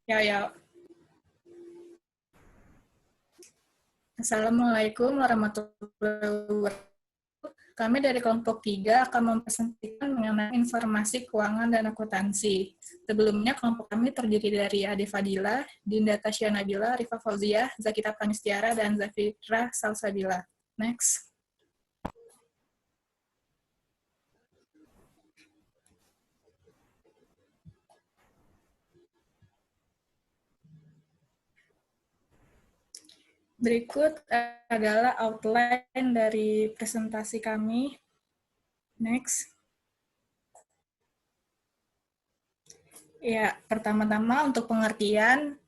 Ya, ya. Assalamualaikum warahmatullahi wabarakatuh. Kami dari kelompok 3 akan mempresentasikan mengenai informasi keuangan dan akuntansi. Sebelumnya, kelompok kami terdiri dari Ade Fadila, Dinda Tasya Nabila, Rifa Fauziah, Zakita Panistiara, dan Zafira Salsabila. Next. Berikut adalah outline dari presentasi kami. Next. Ya, pertama-tama untuk pengertian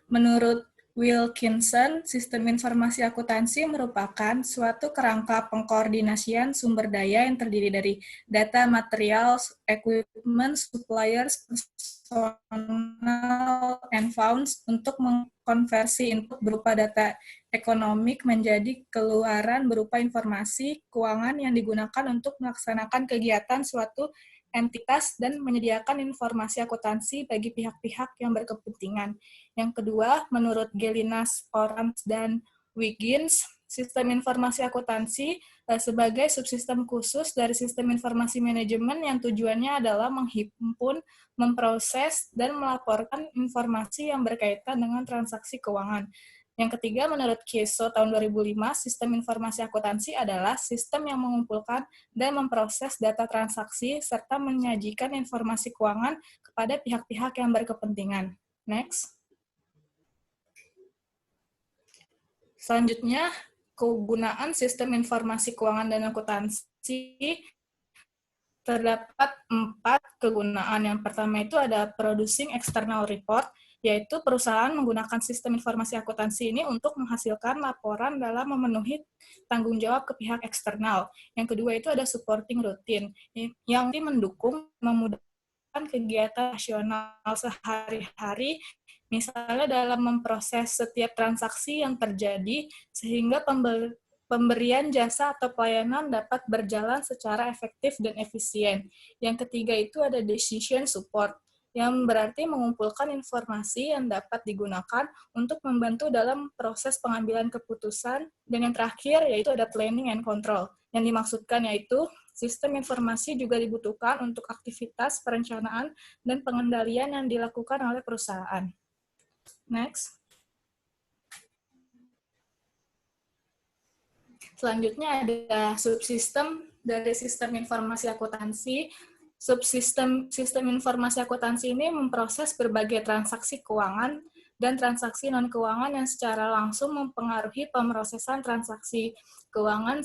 menurut Wilkinson, sistem informasi akuntansi merupakan suatu kerangka pengkoordinasian sumber daya yang terdiri dari data, material, equipment, suppliers, personal, and funds untuk mengkonversi input berupa data ekonomik menjadi keluaran berupa informasi keuangan yang digunakan untuk melaksanakan kegiatan suatu entitas dan menyediakan informasi akuntansi bagi pihak-pihak yang berkepentingan. Yang kedua, menurut Gelinas, Orange, dan Wiggins, sistem informasi akuntansi sebagai subsistem khusus dari sistem informasi manajemen yang tujuannya adalah menghimpun, memproses, dan melaporkan informasi yang berkaitan dengan transaksi keuangan. Yang ketiga, menurut Kieso tahun 2005, sistem informasi akuntansi adalah sistem yang mengumpulkan dan memproses data transaksi serta menyajikan informasi keuangan kepada pihak-pihak yang berkepentingan. Next. Selanjutnya, kegunaan sistem informasi keuangan dan akuntansi terdapat 4 kegunaan. Yang pertama itu ada producing external report, yaitu perusahaan menggunakan sistem informasi akuntansi ini untuk menghasilkan laporan dalam memenuhi tanggung jawab ke pihak eksternal. Yang kedua itu ada supporting routine, yang mendukung memudahkan kegiatan nasional sehari-hari, misalnya dalam memproses setiap transaksi yang terjadi, sehingga pemberian jasa atau pelayanan dapat berjalan secara efektif dan efisien. Yang ketiga itu ada decision support, yang berarti mengumpulkan informasi yang dapat digunakan untuk membantu dalam proses pengambilan keputusan. Dan yang terakhir yaitu ada planning and control. Yang dimaksudkan yaitu sistem informasi juga dibutuhkan untuk aktivitas perencanaan dan pengendalian yang dilakukan oleh perusahaan. Next. Selanjutnya ada subsistem dari sistem informasi akuntansi. Sistem informasi akuntansi ini memproses berbagai transaksi keuangan dan transaksi non-keuangan yang secara langsung mempengaruhi pemrosesan transaksi keuangan.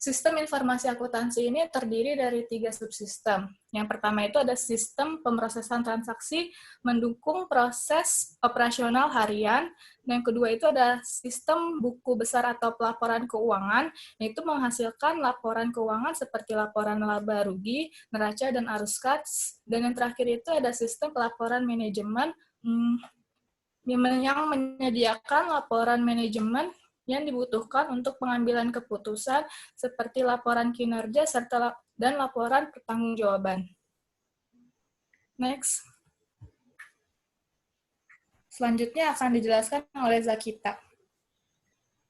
Sistem informasi akuntansi ini terdiri dari 3 subsistem. Yang pertama itu ada sistem pemrosesan transaksi mendukung proses operasional harian. Yang kedua itu ada sistem buku besar atau pelaporan keuangan, yaitu menghasilkan laporan keuangan seperti laporan laba rugi, neraca, dan arus kas. Dan yang terakhir itu ada sistem pelaporan manajemen yang menyediakan laporan manajemen yang dibutuhkan untuk pengambilan keputusan seperti laporan kinerja dan laporan pertanggungjawaban. Next. Selanjutnya akan dijelaskan oleh Zakita.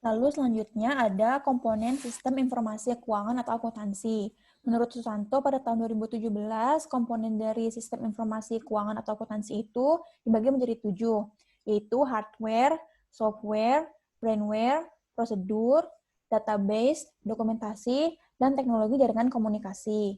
Lalu selanjutnya ada komponen sistem informasi keuangan atau akuntansi. Menurut Susanto, pada tahun 2017, komponen dari sistem informasi keuangan atau akuntansi itu dibagi menjadi 7, yaitu hardware, software, brainware, prosedur, database, dokumentasi, dan teknologi jaringan komunikasi.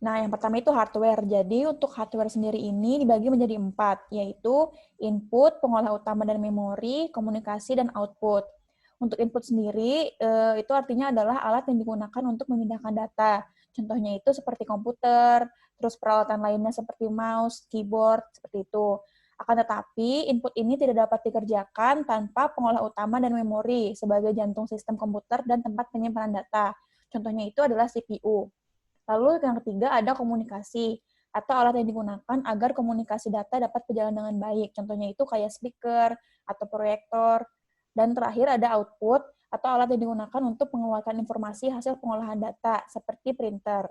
Nah, yang pertama itu hardware. Jadi, untuk hardware sendiri ini dibagi menjadi 4, yaitu input, pengolah utama dan memori, komunikasi, dan output. Untuk input sendiri, itu artinya adalah alat yang digunakan untuk memindahkan data. Contohnya itu seperti komputer, terus peralatan lainnya seperti mouse, keyboard, seperti itu. Akan tetapi, input ini tidak dapat dikerjakan tanpa pengolah utama dan memori sebagai jantung sistem komputer dan tempat penyimpanan data. Contohnya itu adalah CPU. Lalu yang ketiga ada komunikasi, atau alat yang digunakan agar komunikasi data dapat berjalan dengan baik. Contohnya itu kayak speaker atau proyektor. Dan terakhir ada output, atau alat yang digunakan untuk mengeluarkan informasi hasil pengolahan data, seperti printer.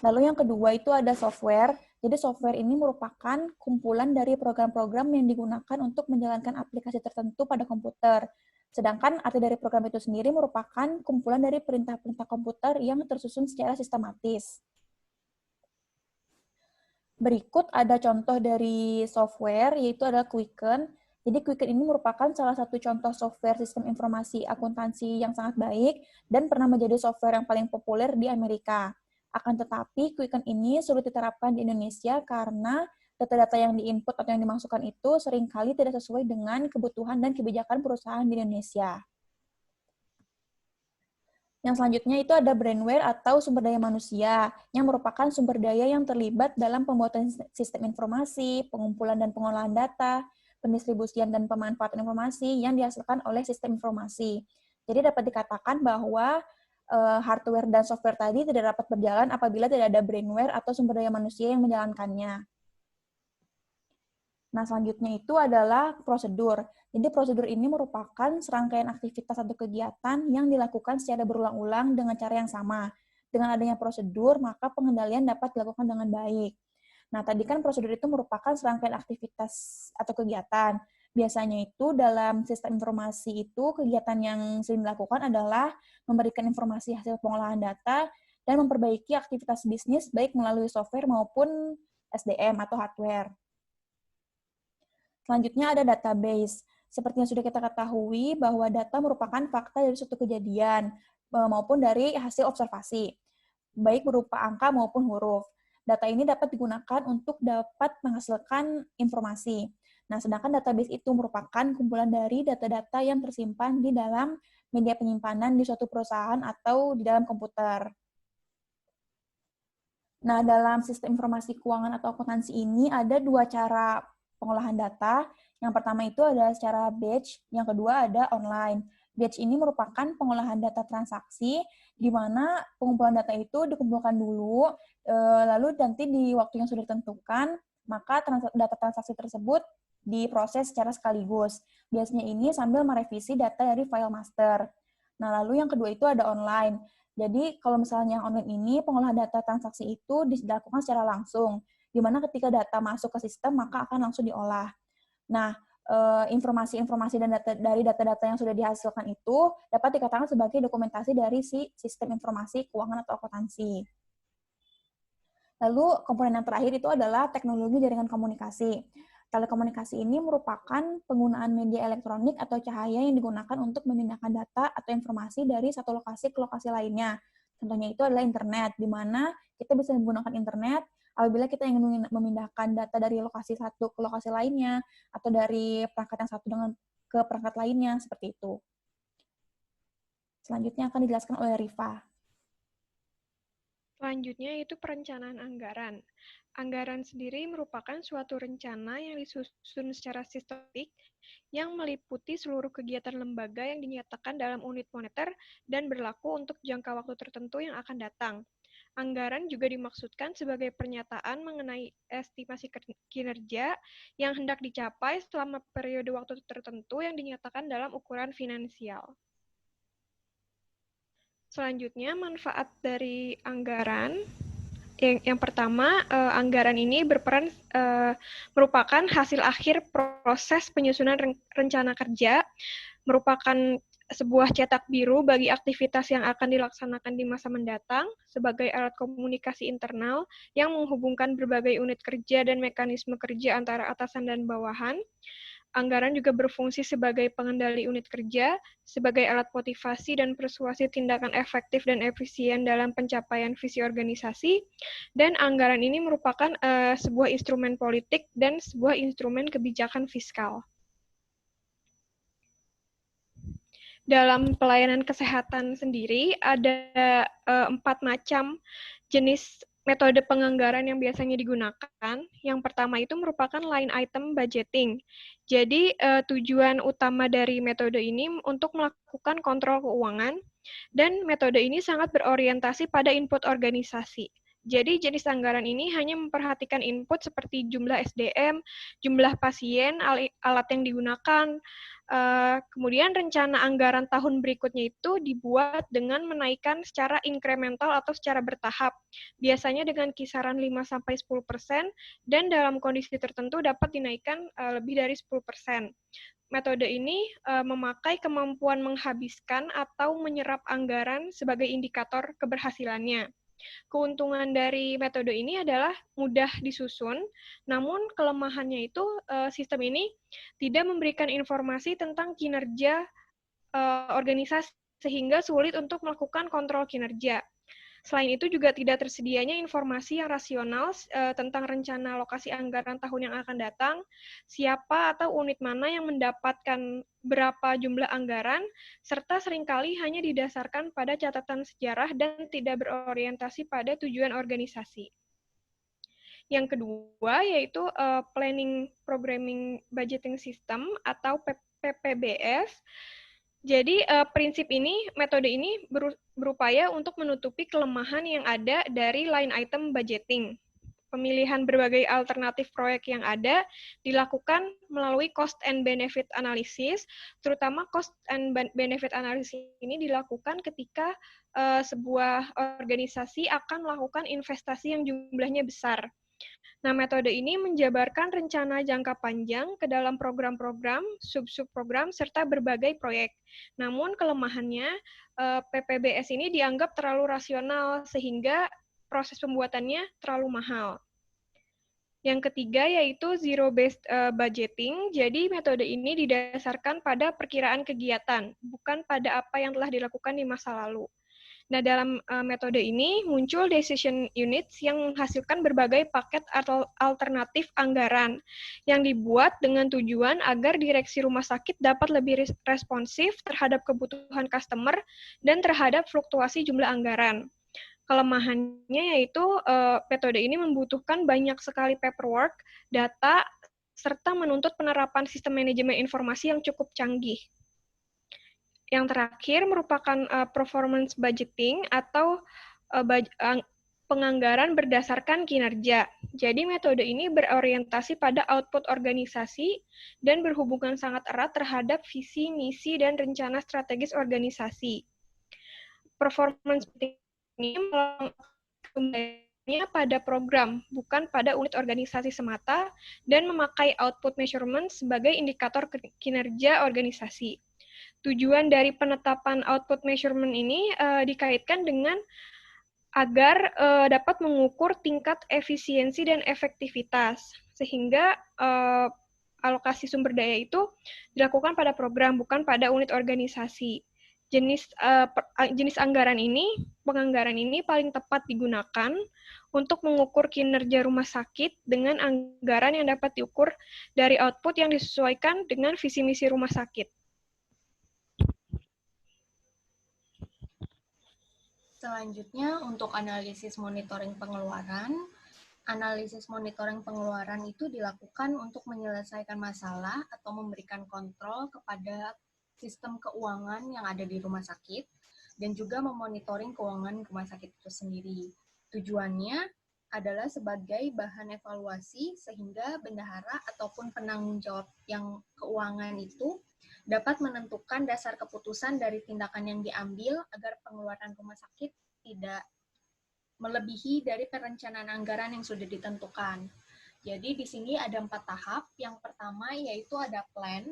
Lalu yang kedua itu ada software. Jadi software ini merupakan kumpulan dari program-program yang digunakan untuk menjalankan aplikasi tertentu pada komputer. Sedangkan arti dari program itu sendiri merupakan kumpulan dari perintah-perintah komputer yang tersusun secara sistematis. Berikut ada contoh dari software, yaitu adalah Quicken. Jadi Quicken ini merupakan salah satu contoh software sistem informasi akuntansi yang sangat baik dan pernah menjadi software yang paling populer di Amerika. Akan tetapi, Quicken ini sulit diterapkan di Indonesia karena data-data yang diinput atau yang dimasukkan itu seringkali tidak sesuai dengan kebutuhan dan kebijakan perusahaan di Indonesia. Yang selanjutnya itu ada brainware atau sumber daya manusia, yang merupakan sumber daya yang terlibat dalam pembuatan sistem informasi, pengumpulan dan pengolahan data, pendistribusian dan pemanfaatan informasi yang dihasilkan oleh sistem informasi. Jadi dapat dikatakan bahwa hardware dan software tadi tidak dapat berjalan apabila tidak ada brainware atau sumber daya manusia yang menjalankannya. Nah, selanjutnya itu adalah prosedur. Jadi prosedur ini merupakan serangkaian aktivitas atau kegiatan yang dilakukan secara berulang-ulang dengan cara yang sama. Dengan adanya prosedur, maka pengendalian dapat dilakukan dengan baik. Nah, tadi kan prosedur itu merupakan serangkaian aktivitas atau kegiatan. Biasanya itu dalam sistem informasi itu kegiatan yang sering dilakukan adalah memberikan informasi hasil pengolahan data dan memperbaiki aktivitas bisnis baik melalui software maupun SDM atau hardware. Selanjutnya ada database. Seperti yang sudah kita ketahui bahwa data merupakan fakta dari suatu kejadian maupun dari hasil observasi, baik berupa angka maupun huruf. Data ini dapat digunakan untuk dapat menghasilkan informasi. Nah, sedangkan database itu merupakan kumpulan dari data-data yang tersimpan di dalam media penyimpanan di suatu perusahaan atau di dalam komputer. Nah, dalam sistem informasi keuangan atau akuntansi ini ada dua cara pengolahan data. Yang pertama itu ada secara batch, yang kedua ada online. Batch ini merupakan pengolahan data transaksi, di mana pengumpulan data itu dikumpulkan dulu, lalu nanti di waktu yang sudah ditentukan, maka data transaksi tersebut diproses secara sekaligus. Biasanya ini sambil merevisi data dari file master. Nah, lalu yang kedua itu ada online. Jadi, kalau misalnya online ini, pengolahan data transaksi itu dilakukan secara langsung, di mana ketika data masuk ke sistem, maka akan langsung diolah. Nah, informasi-informasi dan dari data-data yang sudah dihasilkan itu dapat dikatakan sebagai dokumentasi dari si sistem informasi keuangan atau akuntansi. Lalu, komponen yang terakhir itu adalah teknologi jaringan komunikasi. Telekomunikasi ini merupakan penggunaan media elektronik atau cahaya yang digunakan untuk memindahkan data atau informasi dari satu lokasi ke lokasi lainnya. Contohnya itu adalah internet, di mana kita bisa menggunakan internet apabila kita ingin memindahkan data dari lokasi satu ke lokasi lainnya, atau dari perangkat yang satu ke perangkat lainnya, seperti itu. Selanjutnya akan dijelaskan oleh Rifa. Selanjutnya itu perencanaan anggaran. Anggaran sendiri merupakan suatu rencana yang disusun secara sistematik yang meliputi seluruh kegiatan lembaga yang dinyatakan dalam unit moneter dan berlaku untuk jangka waktu tertentu yang akan datang. Anggaran juga dimaksudkan sebagai pernyataan mengenai estimasi kinerja yang hendak dicapai selama periode waktu tertentu yang dinyatakan dalam ukuran finansial. Selanjutnya, manfaat dari anggaran. Yang pertama, anggaran ini merupakan hasil akhir proses penyusunan rencana kerja, merupakan sebuah cetak biru bagi aktivitas yang akan dilaksanakan di masa mendatang sebagai alat komunikasi internal yang menghubungkan berbagai unit kerja dan mekanisme kerja antara atasan dan bawahan. Anggaran juga berfungsi sebagai pengendali unit kerja, sebagai alat motivasi dan persuasi tindakan efektif dan efisien dalam pencapaian visi organisasi, dan anggaran ini merupakan sebuah instrumen politik dan sebuah instrumen kebijakan fiskal. Dalam pelayanan kesehatan sendiri, ada 4 macam jenis metode penganggaran yang biasanya digunakan. Yang pertama itu merupakan line item budgeting. Jadi, tujuan utama dari metode ini untuk melakukan kontrol keuangan, dan metode ini sangat berorientasi pada input organisasi. Jadi jenis anggaran ini hanya memperhatikan input seperti jumlah SDM, jumlah pasien, alat yang digunakan. Kemudian rencana anggaran tahun berikutnya itu dibuat dengan menaikkan secara incremental atau secara bertahap, biasanya dengan kisaran 5-10%, dan dalam kondisi tertentu dapat dinaikkan lebih dari 10%. Metode ini memakai kemampuan menghabiskan atau menyerap anggaran sebagai indikator keberhasilannya. Keuntungan dari metode ini adalah mudah disusun, namun kelemahannya itu sistem ini tidak memberikan informasi tentang kinerja organisasi sehingga sulit untuk melakukan kontrol kinerja. Selain itu juga tidak tersedianya informasi yang rasional tentang rencana alokasi anggaran tahun yang akan datang, siapa atau unit mana yang mendapatkan berapa jumlah anggaran, serta seringkali hanya didasarkan pada catatan sejarah dan tidak berorientasi pada tujuan organisasi. Yang kedua yaitu Planning Programming Budgeting System atau PPBS. Jadi metode ini berupaya untuk menutupi kelemahan yang ada dari line item budgeting. Pemilihan berbagai alternatif proyek yang ada dilakukan melalui cost and benefit analysis, terutama cost and benefit analysis ini dilakukan ketika sebuah organisasi akan melakukan investasi yang jumlahnya besar. Nah, metode ini menjabarkan rencana jangka panjang ke dalam program-program, sub-program, serta berbagai proyek. Namun kelemahannya, PPBS ini dianggap terlalu rasional sehingga proses pembuatannya terlalu mahal. Yang ketiga yaitu zero-based budgeting. Jadi metode ini didasarkan pada perkiraan kegiatan, bukan pada apa yang telah dilakukan di masa lalu. Nah, dalam metode ini muncul decision units yang menghasilkan berbagai paket atau alternatif anggaran yang dibuat dengan tujuan agar direksi rumah sakit dapat lebih responsif terhadap kebutuhan customer dan terhadap fluktuasi jumlah anggaran. Kelemahannya yaitu metode ini membutuhkan banyak sekali paperwork, data, serta menuntut penerapan sistem manajemen informasi yang cukup canggih. Yang terakhir merupakan performance budgeting atau penganggaran berdasarkan kinerja. Jadi metode ini berorientasi pada output organisasi dan berhubungan sangat erat terhadap visi, misi, dan rencana strategis organisasi. Performance budgeting ini melakukannya pada program, bukan pada unit organisasi semata, dan memakai output measurement sebagai indikator kinerja organisasi. Tujuan dari penetapan output measurement ini dikaitkan dengan agar dapat mengukur tingkat efisiensi dan efektivitas, sehingga alokasi sumber daya itu dilakukan pada program, bukan pada unit organisasi. Jenis penganggaran ini paling tepat digunakan untuk mengukur kinerja rumah sakit dengan anggaran yang dapat diukur dari output yang disesuaikan dengan visi misi rumah sakit. Selanjutnya, untuk analisis monitoring pengeluaran. Analisis monitoring pengeluaran itu dilakukan untuk menyelesaikan masalah atau memberikan kontrol kepada sistem keuangan yang ada di rumah sakit, dan juga memonitoring keuangan rumah sakit itu sendiri. Tujuannya adalah sebagai bahan evaluasi sehingga bendahara ataupun penanggung jawab yang keuangan itu dapat menentukan dasar keputusan dari tindakan yang diambil agar pengeluaran rumah sakit tidak melebihi dari perencanaan anggaran yang sudah ditentukan. Jadi di sini ada 4 tahap. Yang pertama yaitu ada plan.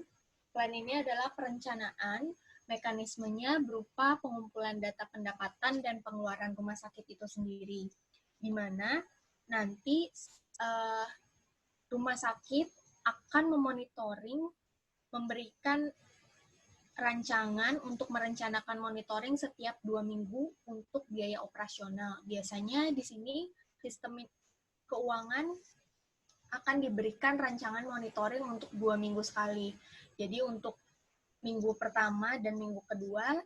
Plan ini adalah perencanaan, mekanismenya berupa pengumpulan data pendapatan dan pengeluaran rumah sakit itu sendiri, di mana nanti rumah sakit akan memonitoring, memberikan rancangan untuk merencanakan monitoring setiap 2 minggu untuk biaya operasional. Biasanya di sini sistem keuangan akan diberikan rancangan monitoring untuk 2 minggu sekali. Jadi untuk minggu pertama dan minggu kedua,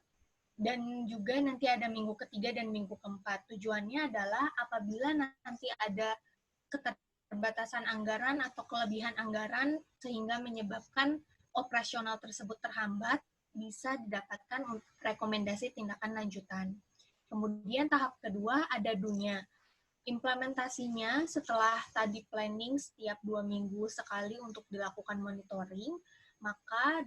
dan juga nanti ada minggu ketiga dan minggu keempat. Tujuannya adalah apabila nanti ada keterbatasan anggaran atau kelebihan anggaran sehingga menyebabkan operasional tersebut terhambat, bisa didapatkan rekomendasi tindakan lanjutan. Kemudian tahap kedua ada dunia. Implementasinya setelah tadi planning setiap 2 minggu sekali untuk dilakukan monitoring, maka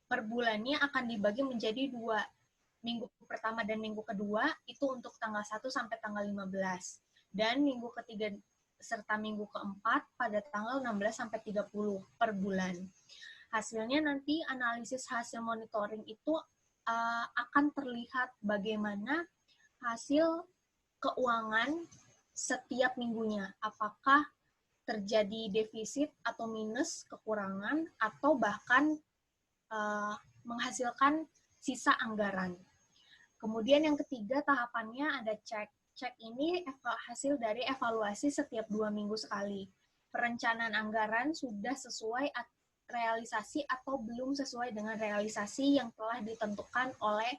per bulannya akan dibagi menjadi 2. Minggu pertama dan minggu kedua itu untuk tanggal 1 sampai tanggal 15. Dan minggu ketiga serta minggu keempat pada tanggal 16 sampai 30 per bulan. Hasilnya nanti analisis hasil monitoring itu akan terlihat bagaimana hasil keuangan setiap minggunya. Apakah terjadi defisit atau minus, kekurangan, atau bahkan menghasilkan sisa anggaran. Kemudian yang ketiga tahapannya ada cek. Cek ini hasil dari evaluasi setiap 2 minggu sekali. Perencanaan anggaran sudah sesuai realisasi atau belum sesuai dengan realisasi yang telah ditentukan oleh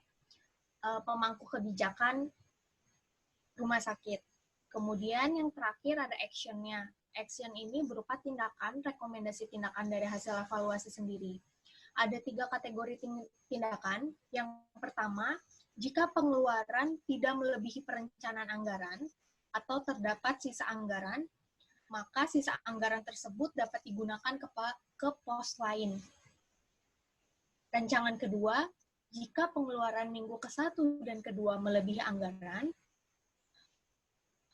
pemangku kebijakan rumah sakit. Kemudian yang terakhir ada action-nya. Action ini berupa tindakan, rekomendasi tindakan dari hasil evaluasi sendiri. Ada 3 kategori tindakan. Yang pertama, jika pengeluaran tidak melebihi perencanaan anggaran atau terdapat sisa anggaran, maka sisa anggaran tersebut dapat digunakan ke pos lain. Rancangan kedua, jika pengeluaran minggu ke-1 dan kedua melebihi anggaran,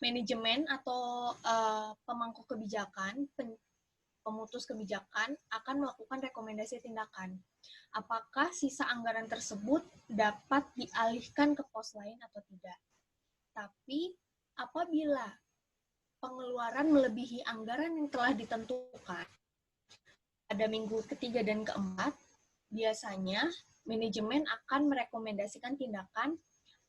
manajemen atau pemangku kebijakan, pemutus kebijakan akan melakukan rekomendasi tindakan. Apakah sisa anggaran tersebut dapat dialihkan ke pos lain atau tidak. Tapi apabila pengeluaran melebihi anggaran yang telah ditentukan pada minggu ketiga dan keempat, biasanya manajemen akan merekomendasikan tindakan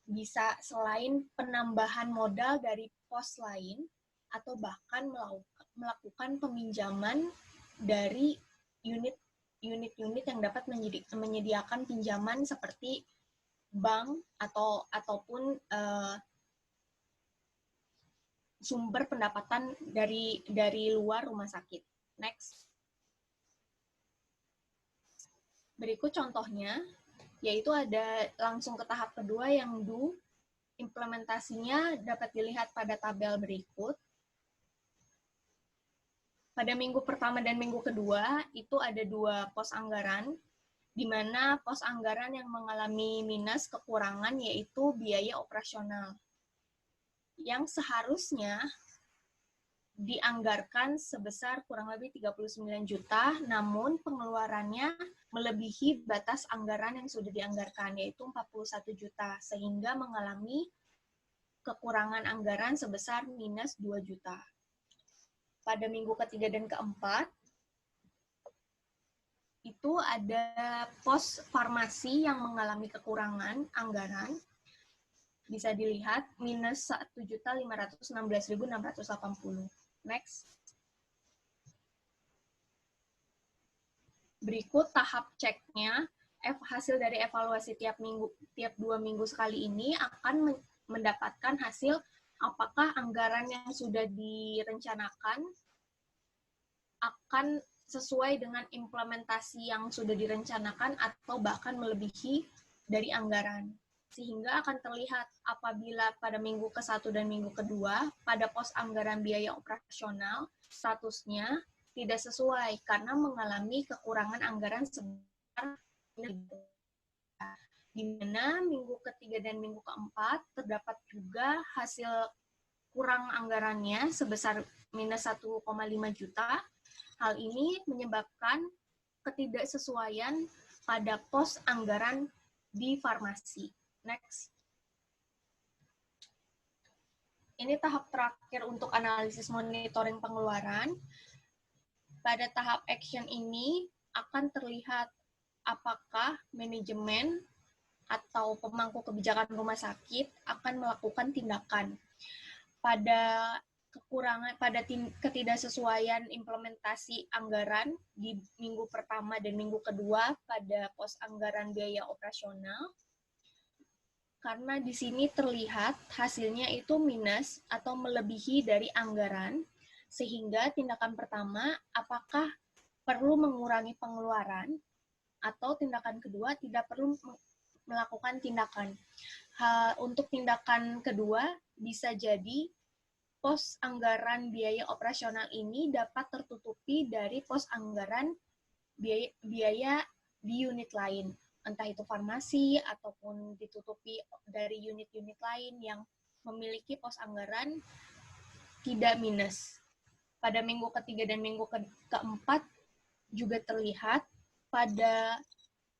bisa selain penambahan modal dari pos lain atau bahkan melakukan peminjaman dari unit-unit yang dapat menyediakan pinjaman seperti bank ataupun sumber pendapatan dari luar rumah sakit. Next. Berikut contohnya, yaitu ada langsung ke tahap kedua yang do. Implementasinya dapat dilihat pada tabel berikut. Pada minggu pertama dan minggu kedua, itu ada 2 pos anggaran, di mana pos anggaran yang mengalami minus kekurangan yaitu biaya operasional, yang seharusnya dianggarkan sebesar kurang lebih 39 juta, namun pengeluarannya melebihi batas anggaran yang sudah dianggarkan, yaitu 41 juta, sehingga mengalami kekurangan anggaran sebesar minus 2 juta. Pada minggu ketiga dan keempat, itu ada pos farmasi yang mengalami kekurangan anggaran, bisa dilihat minus 1.516.680. Next. Berikut tahap ceknya. Hasil dari evaluasi tiap 2 minggu sekali ini akan mendapatkan hasil apakah anggaran yang sudah direncanakan akan sesuai dengan implementasi yang sudah direncanakan atau bahkan melebihi dari anggaran. Sehingga akan terlihat apabila pada minggu ke-1 dan minggu kedua, pada pos anggaran biaya operasional, statusnya tidak sesuai karena mengalami kekurangan anggaran sebesar di mana minggu ketiga dan minggu keempat terdapat juga hasil kurang anggarannya sebesar minus 1,5 juta. Hal ini menyebabkan ketidaksesuaian pada pos anggaran di farmasi. Next. Ini tahap terakhir untuk analisis monitoring pengeluaran. Pada tahap action ini akan terlihat apakah manajemen atau pemangku kebijakan rumah sakit akan melakukan tindakan pada ketidaksesuaian implementasi anggaran di minggu pertama dan minggu kedua pada pos anggaran biaya operasional. Karena di sini terlihat hasilnya itu minus atau melebihi dari anggaran, sehingga tindakan pertama, apakah perlu mengurangi pengeluaran, atau tindakan kedua, tidak perlu melakukan tindakan. Untuk tindakan kedua, bisa jadi pos anggaran biaya operasional ini dapat tertutupi dari pos anggaran biaya di unit lain, entah itu farmasi ataupun ditutupi dari unit-unit lain yang memiliki pos anggaran tidak minus. Pada minggu ketiga dan minggu keempat juga terlihat pada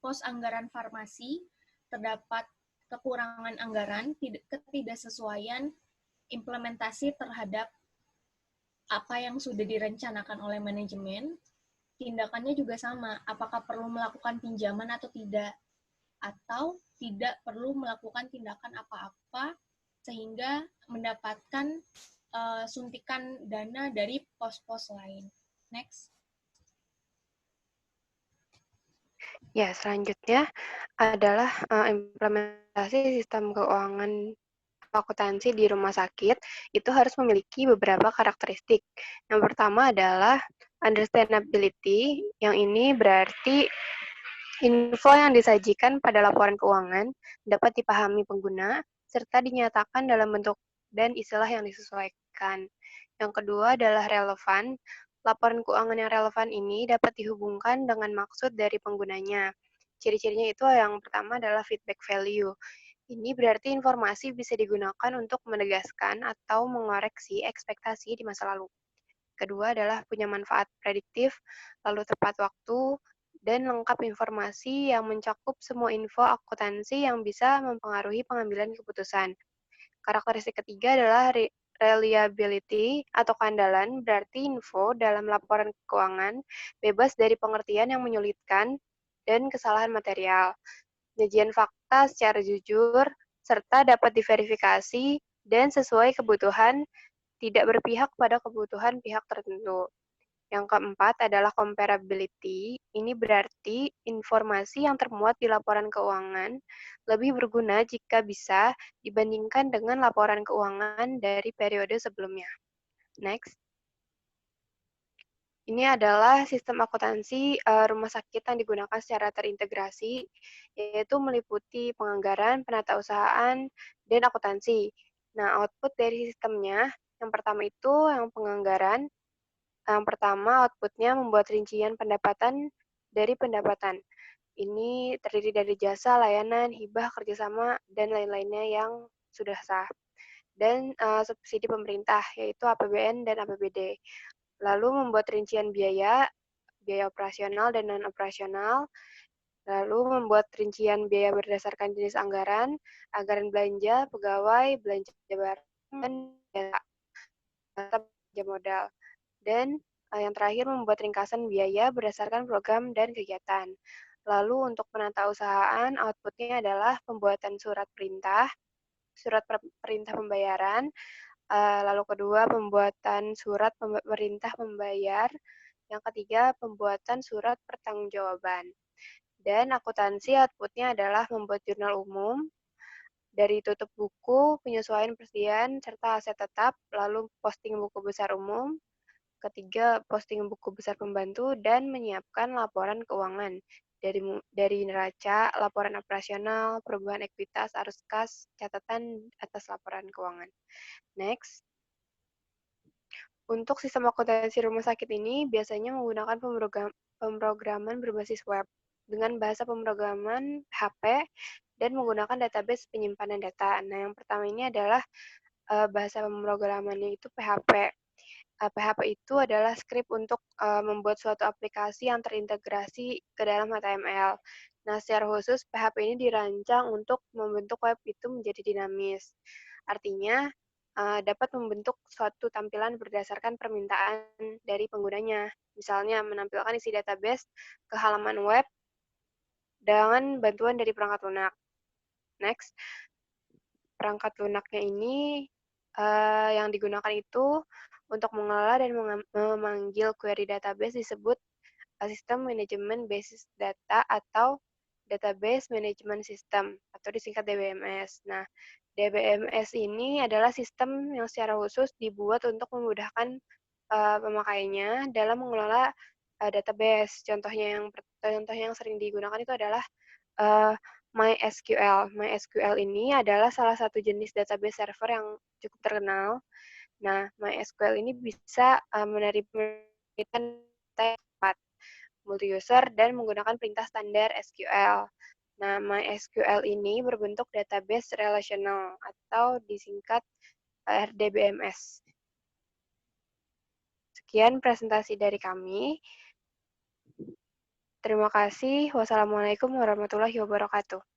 pos anggaran farmasi terdapat kekurangan anggaran, ketidaksesuaian implementasi terhadap apa yang sudah direncanakan oleh manajemen. Tindakannya juga sama, apakah perlu melakukan pinjaman atau tidak, atau tidak perlu melakukan tindakan apa-apa sehingga mendapatkan suntikan dana dari pos-pos lain. Next. Ya, selanjutnya adalah implementasi sistem keuangan akuntansi di rumah sakit. Itu harus memiliki beberapa karakteristik. Yang pertama adalah understandability, yang ini berarti info yang disajikan pada laporan keuangan dapat dipahami pengguna, serta dinyatakan dalam bentuk dan istilah yang disesuaikan. Yang kedua adalah relevan. Laporan keuangan yang relevan ini dapat dihubungkan dengan maksud dari penggunanya. Ciri-cirinya itu yang pertama adalah feedback value. Ini berarti informasi bisa digunakan untuk menegaskan atau mengoreksi ekspektasi di masa lalu. Kedua adalah punya manfaat prediktif, lalu tepat waktu, dan lengkap informasi yang mencakup semua info akuntansi yang bisa mempengaruhi pengambilan keputusan. Karakteristik ketiga adalah reliability atau keandalan, berarti info dalam laporan keuangan bebas dari pengertian yang menyulitkan dan kesalahan material. Penyajian fakta secara jujur, serta dapat diverifikasi dan sesuai kebutuhan, tidak berpihak pada kebutuhan pihak tertentu. Yang keempat adalah comparability. Ini berarti informasi yang termuat di laporan keuangan lebih berguna jika bisa dibandingkan dengan laporan keuangan dari periode sebelumnya. Next. Ini adalah sistem akuntansi rumah sakit yang digunakan secara terintegrasi, yaitu meliputi penganggaran, penatausahaan, dan akuntansi. Nah, output dari sistemnya, yang pertama itu yang penganggaran. Yang pertama, outputnya membuat rincian pendapatan dari pendapatan. Ini terdiri dari jasa, layanan, hibah, kerjasama, dan lain-lainnya yang sudah sah. Dan subsidi pemerintah, yaitu APBN dan APBD. Lalu membuat rincian biaya operasional dan non-operasional. Lalu membuat rincian biaya berdasarkan jenis anggaran belanja, pegawai, belanja barang, dan belanja modal. Dan yang terakhir membuat ringkasan biaya berdasarkan program dan kegiatan. Lalu untuk penatausahaan, outputnya adalah pembuatan surat perintah pembayaran. Lalu kedua, pembuatan surat perintah membayar. Yang ketiga, pembuatan surat pertanggungjawaban. Dan akuntansi outputnya adalah membuat jurnal umum, dari tutup buku, penyesuaian persediaan, serta aset tetap, lalu posting buku besar umum. Ketiga, posting buku besar pembantu, dan menyiapkan laporan keuangan dari neraca, laporan operasional, perubahan ekuitas, arus kas, catatan atas laporan keuangan. Next. Untuk sistem akuntansi rumah sakit ini biasanya menggunakan pemrograman berbasis web dengan bahasa pemrograman PHP dan menggunakan database penyimpanan data. Nah, yang pertama ini adalah bahasa pemrogramannya itu PHP. PHP itu adalah skrip untuk membuat suatu aplikasi yang terintegrasi ke dalam HTML. Nah, secara khusus PHP ini dirancang untuk membentuk web itu menjadi dinamis. Artinya, dapat membentuk suatu tampilan berdasarkan permintaan dari penggunanya. Misalnya, menampilkan isi database ke halaman web dengan bantuan dari perangkat lunak. Next, perangkat lunaknya ini yang digunakan itu untuk mengelola dan memanggil query database disebut sistem manajemen basis data atau database management system atau disingkat DBMS. Nah, DBMS ini adalah sistem yang secara khusus dibuat untuk memudahkan pemakainya dalam mengelola database. Contoh yang sering digunakan itu adalah MySQL. MySQL ini adalah salah satu jenis database server yang cukup terkenal Nah, MySQL ini bisa menerima data yang cepat, multi-user, dan menggunakan perintah standar SQL. Nah, MySQL ini berbentuk database relational atau disingkat RDBMS. Sekian presentasi dari kami. Terima kasih. Wassalamualaikum warahmatullahi wabarakatuh.